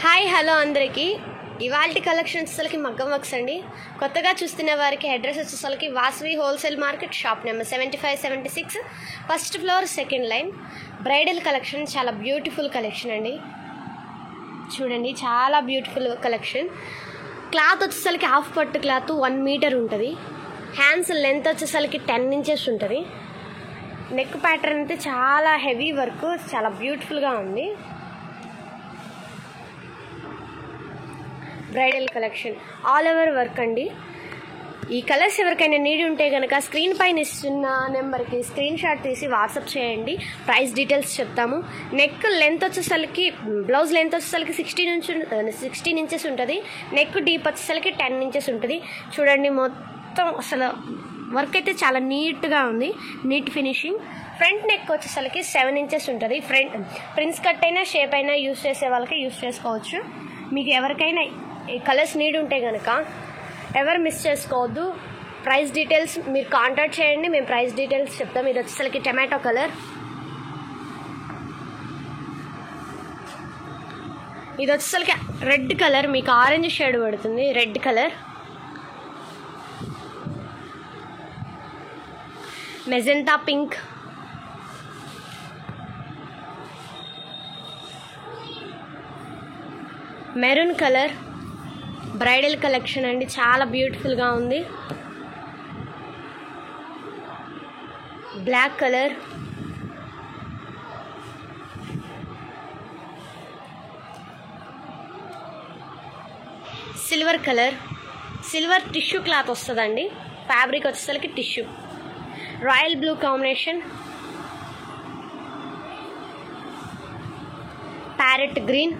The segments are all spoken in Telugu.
హాయ్ హలో అందరికీ ఇవాల్టి కలెక్షన్స్ అసలుకి మగ్గం వర్క్స్ అండి. కొత్తగా చూస్తున్న వారికి అడ్రస్ వచ్చేసరికి Vasavi wholesale market, shop number 7576, first floor, second line. Bridal collection, చాలా బ్యూటిఫుల్ కలెక్షన్ అండి. చూడండి, చాలా బ్యూటిఫుల్ కలెక్షన్. క్లాత్ వచ్చేసరికి హాఫ్ పట్టు క్లాత్ 1 మీటర్ ఉంటుంది. హ్యాండ్స్ లెంత్ వచ్చేసరికి 10 ఇంచెస్ ఉంటుంది. నెక్ ప్యాటర్న్ అయితే చాలా హెవీ వర్క్, చాలా బ్యూటిఫుల్గా ఉంది. Bridal collection all over work అండి. ఈ కలర్స్ ఎవరికైనా నీడ్ ఉంటే కనుక స్క్రీన్ పైన ఇస్తున్న నెంబర్కి స్క్రీన్ షాట్ తీసి వాట్సాప్ చేయండి. ప్రైస్ డీటెయిల్స్ చెప్తాము. నెక్ లెంత్ వచ్చేసరికి, బ్లౌజ్ లెంత్ వచ్చేసరికి 16 ఇంచెస్ ఉంటుంది. నెక్ డీప్ వచ్చేసరికి 10 ఇంచెస్ ఉంటుంది. చూడండి, మొత్తం అసలు వర్క్ అయితే చాలా నీట్గా ఉంది. Neat finishing. ఫ్రంట్ నెక్ వచ్చేసరికి 7 ఇంచెస్ ఉంటుంది. ప్రిన్స్ కట్ అయినా షేప్ అయినా యూస్ చేసే వాళ్ళకి యూస్ చేసుకోవచ్చు. మీకు ఎవరికైనా ఈ కలర్స్ నీడ్ ఉంటే కనుక ఎవరు మిస్ చేసుకోవద్దు. ప్రైస్ డీటెయిల్స్ మీరు కాంటాక్ట్ చేయండి, మేము ప్రైస్ డీటెయిల్స్ చెప్తాం. ఇది వచ్చేసరికి టమాటో కలర్, ఇది వచ్చేసరికి రెడ్ కలర్, మీకు ఆరెంజ్ షేడ్ పడుతుంది. Red colour, magenta pink, maroon colour. Bridal collection అండి, చాలా బ్యూటిఫుల్గా ఉంది. Black colour, silver colour, silver tissue cloth వస్తుందండి. ఫ్యాబ్రిక్ వచ్చేసరికి tissue. Royal blue combination, parrot green,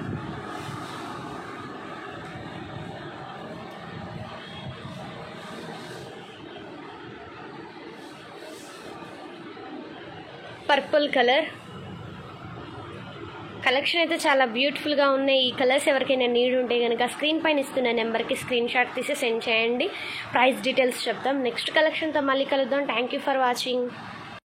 purple colour. Collection అయితే చాలా బ్యూటిఫుల్గా ఉన్నాయి. ఈ కలర్స్ ఎవరికైనా నీడ్ ఉంటే కనుక స్క్రీన్ పైన ఇస్తున్న నెంబర్కి స్క్రీన్ షాట్ తీసి సెండ్ చేయండి. ప్రైస్ డీటెయిల్స్ చెప్తాం. నెక్స్ట్ కలెక్షన్తో మళ్ళీ కలుద్దాం. Thank you for watching.